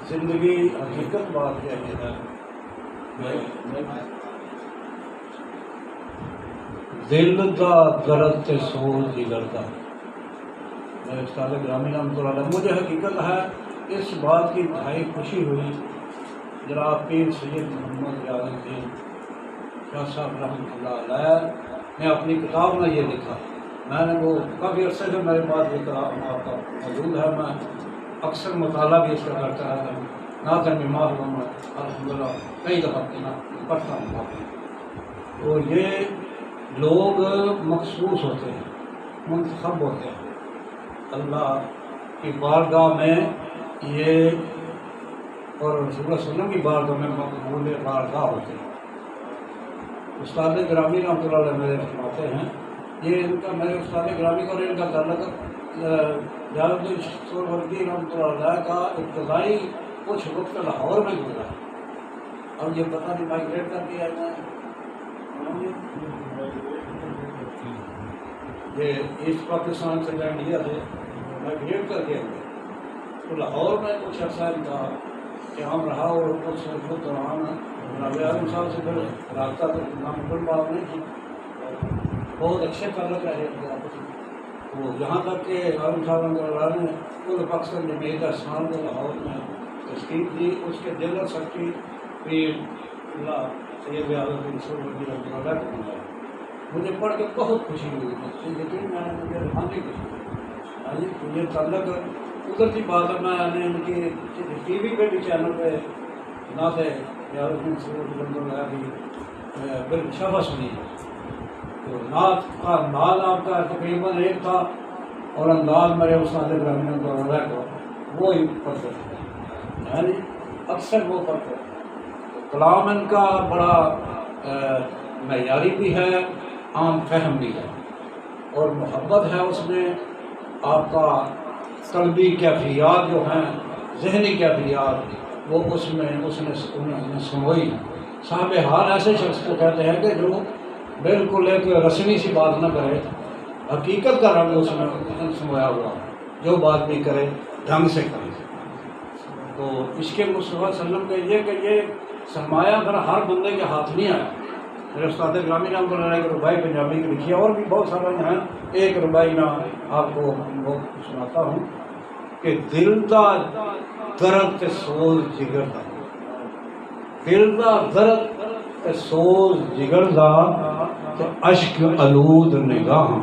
زندگی حقیقت بات یہ ہے، دل دا درد تے سوز جگر دا۔ میرے استاد گرامی رحمۃ اللہ علیہ، مجھے حقیقت ہے اس بات کی انتہائی خوشی ہوئی جناب پیر سید محمد یار الدین شاہ صاحب رحمۃ اللہ علیہ نے اپنی کتاب میں یہ لکھا۔ میں نے وہ کافی عرصے سے میرے پاس یہ کتاب آپ کا موجود ہے، میں اکثر مطالعہ بھی اس کا کرتا رہتا ہوں، نہ تو بیمار ہوں میں الحمد للہ کئی دفعہ پڑھتا ہوں۔ تو یہ لوگ مخصوص ہوتے ہیں، منتخب ہوتے ہیں اللہ کی بارگاہ میں، یہ اور رسول اللہ صلی اللہ علیہ وسلم کی بارگاہ میں مقبول بارگاہ ہوتے ہیں۔ استاد گرامی رحمۃ اللہ علیہ میرے فرماتے ہیں، یہ ان کا میرے استاد گرامی کا اور ان کا تعلق جلال الدین سہروردی رحمۃ اللہ علیہ کا ابتدائی کچھ وقت لاہور میں گزرا ہے، اور یہ پتہ نہیں مائگریٹ کر کے آئے ہیں، یہ ایسٹ پاکستان سے انڈیا سے مائگریٹ کر کے آئے، تو لاہور میں کچھ عرصہ ان کا قیام رہا، اور کچھ دوران جناب اعظم صاحب سے پھر رابطہ ناممکن بات نہیں تھی، بہت اچھے تعلق رہے وہ، یہاں تک کہ اعظم صاحب نے کل پاکستان جمعیت احسان کو لاہور میں تشکیل دی، اس کے جنرل سیکرٹری پیر اللہ سید یار الدین سہروردی رحمۃ اللہ کو بنایا۔ مجھے پڑھ کے بہت خوشی ہوئی، لیکن میں مجھے روحانی خوشی ہوئی، یہ تعلق قدرتی بات ہے۔ میں نے ان کی ٹی وی پہ بھی چینل پہ نہ تھے یار الدین سہروردی رحمۃ اللہ کی بالشفا سنی، تو نعت کا انداز آپ کا تقریباً ایک تھا، اور انداز میرے استاد گرامی رحمۃ اللہ علیہ کو وہی پڑھتے تھے، یعنی اکثر وہ پڑھتے تھے۔ کلام ان کا بڑا معیاری بھی ہے، عام فہم بھی ہے، اور محبت ہے اس میں، آپ کا قلبی کیفیات جو ہیں، ذہنی کیفیات، وہ اس میں اس نے سموئی۔ صاحب حال ایسے شخص کو کہتے ہیں کہ جو بالکل ایک رسمی سی بات نہ کرے، حقیقت کا رنگ اس میں سمویا ہوا، جو بات بھی کرے ڈھنگ سے کرے۔ تو اس کے مصطفیٰ صلی اللہ علیہ وسلم کا یہ کہ یہ سرمایہ پھر ہر بندے کے ہاتھ نہیں آیا۔ میرے استاد گرامی رحمۃ اللہ علیہ کی ربائی پنجابی کی لکھی ہے، اور بھی بہت سارے ہیں، ایک ربائی میں آپ کو سناتا ہوں کہ دل دا درد تے سوز جگر دا، دل دا درد تے سوز جگر دا تے اشک آلود نگاہاں،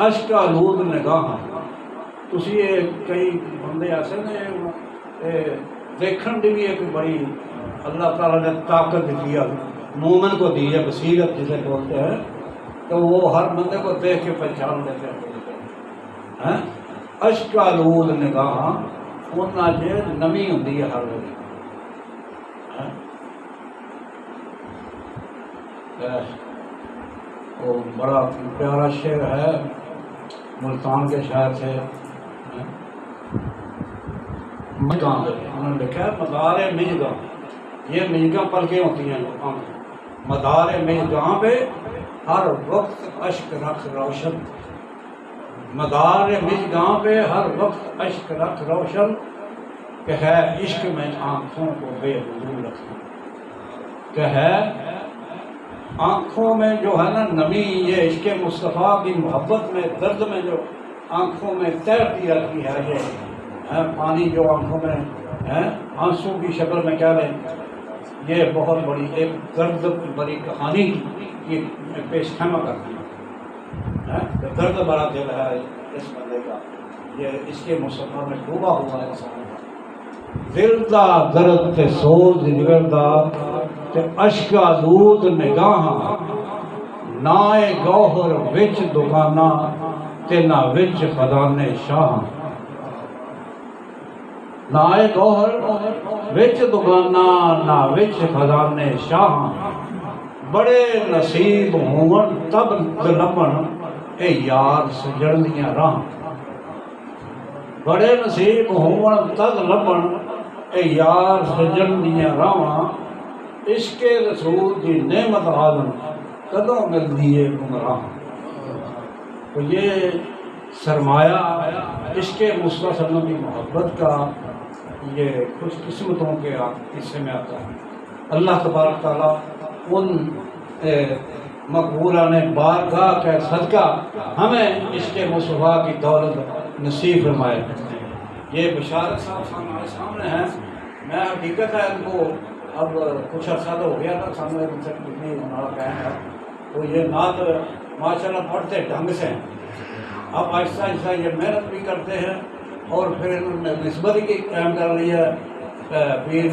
اشک آلود نگاہاں۔ تسی یہ کئی بندے ایسے نے دیکھن دی بھی ایک بڑی اللہ تعالیٰ نے طاقت دی ہے، مومن کو دی ہے بصیرت جسے بولتے ہیں، تو وہ ہر بندے کو دیکھ کے پہچان لیتے ہیں۔ اشک آلود نگاہاں انہاں چ نمی ہوندی ہے ہر ویلے۔ وہ بڑا پیارا شعر ہے، ملتان کے شاعر سے مجگاں، انہوں نے لکھا ہے مدار مجگاں، یہ مجگاں پلکیں ہوتی ہیں لوگوں میں، مدار مجگاں پہ ہر وقت اشک رکھ روشن، مدار مجگاں پہ ہر وقت اشک رکھ روشن، کہ ہے عشق میں آنکھوں کو بے وضو رکھنا، کہ ہے آنکھوں میں جو ہے نا نمی، یہ عشق مصطفیٰ کی محبت میں، درد میں جو آنکھوں میں تیرتی رہتی ہے، یہ پانی جو آنکھوں میں ہے آنسو کی شکل میں کہہ لیں، یہ بہت بڑی ایک درد بڑی کہانی کی پیش خیمہ کرتی ہے۔ درد بڑا دل ہے اس بندے کا، یہ اس کے مصطفیٰ میں ڈوبا ہوا ہے انسان کا۔ دل دا درد تے سوز جگر دا تے اشک آلود نگاہاں، نائے گوہر وچ دکانہ تے نہ وچ خزانے شاہاں، نائے گوہر وچ دکانہ نہ وچ خزانے شاہاں، بڑے نصیب ہون تب لبن اے یار سجن دیاں راہاں، بڑے نصیب ہون تب لبن اے یار سجن دیاں راہاں، عشق رسول کی نعمت عالم کدوں ملدی ہے گمراہ۔ تو یہ سرمایہ عشق مصطفیٰ صلی اللہ علیہ وسلم کی محبت کا یہ خوش قسمتوں کے حصے میں آتا ہے۔ اللہ تبارک تعالیٰ ان مقبولان بارگاہ کا صدقہ ہمیں عشق مصطفیٰ کی دولت نصیب فرمائے۔ یہ بشارت صاحب ہمارے سامنے ہیں۔ میں حقیقت ہے ان کو اب کچھ عرصہ تو ہو گیا تھا سامنے ان سے کتنی ہمارا قائم ہے، تو یہ نعت ماشاءاللہ پڑھتے ڈھنگ سے ہیں۔ اب آہستہ آہستہ یہ محنت بھی کرتے ہیں اور پھر انہوں نے نسبت کی قائم کر لی ہے پیر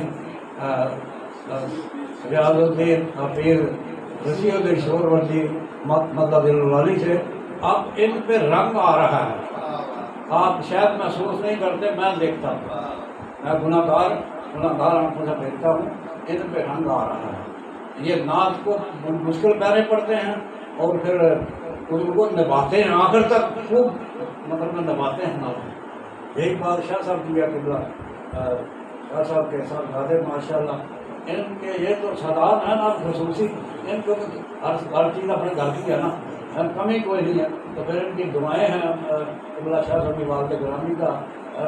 ریاض الدین پیر رسی الدین شورورجی مدد الوالی سے۔ اب ان پہ رنگ آ رہا ہے، آپ شاید محسوس نہیں کرتے، میں دیکھتا ہوں، میں گناہ گار آنکھوں سے دیکھتا ہوں، ان پہ رنگ آ رہا ہے۔ یہ نعت کو مشکل پیارے پڑھتے ہیں اور پھر ان کو نبھاتے ہیں آخر تک، خوب مطلب نبھاتے ہیں نعت۔ یہی بات شاہ صاحب کی قبلہ شاہ صاحب کے ساتھ زیادہ ماشاءاللہ ان کے یہ تو سادات ہیں نا خصوصی، ان کو ہر چیز اپنے گھر کی ہے نا، کمی کوئی نہیں ہے، تو پھر ان کی دعائیں ہیں قبلہ شاہ صاحب کی والد گرامی کا،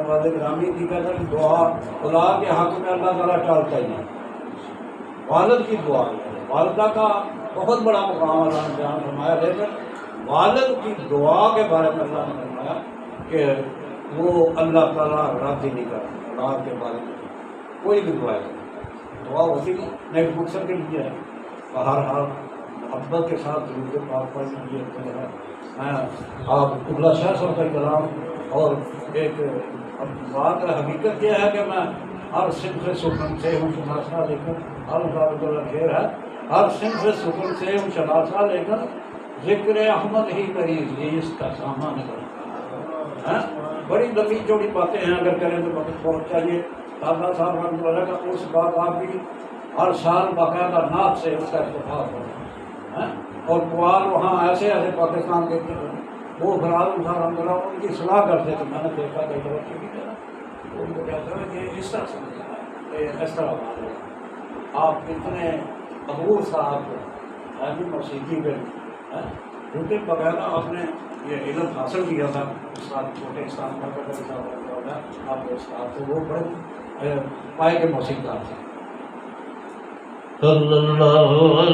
والد گرامی کی کہتے ہیں دعا اولاد کے حق میں اللہ تعالیٰ ٹالتا ہی نہیں۔ والد کی دعا، والدہ کا بہت بڑا مقام اللہ نے بیان فرمایا، لیکن والد کی دعا کے بارے میں اللہ نے فرمایا کہ وہ اللہ تعالیٰ راضی نہیں کرتا اولاد کے بارے میں کوئی بھی دعا ہوتی ہے، نیک مقصد کے لیے ہے، ہر حال محبت کے ساتھ درود پاک پڑھنے لیے میں آپ قبلہ شاہ صاحب کا کلام اور ایک بات حقیقت یہ ہے کہ میں ہر صنف سکون سے ہوں شناسا لے کر ہر خیر ہے، ہر صنف سکون سے ہوں شناسا لے کر ذکر احمد ہی قریب یہ اس کا سامان کرتا ہے۔ بڑی لمبی چوڑی باتیں ہیں، اگر کریں تو وقت بہت چاہیے۔ دادا صاحب رحمۃ اللہ کا اس بات آپ کی ہر سال باقاعدہ نعت سے اس کا اتفاق ہوتا ہے، اور قوال وہاں ایسے پاکستان کے وہ فرال صاحب رحمۃ اللہ ان کی صلاح کرتے تھے، میں نے دیکھا کئی طرح کی تو ان کو کہتے ہیں کہ اس طرح سے اس طرح آپ اتنے عبور صاحب ایسی موسیقی پہ کیونکہ باقاعدہ آپ نے یہ علم حاصل کیا تھا استاد چھوٹے اسلام صاحب آپ کے استاد تھے، وہ بڑے پائے کے موسیقار تھے۔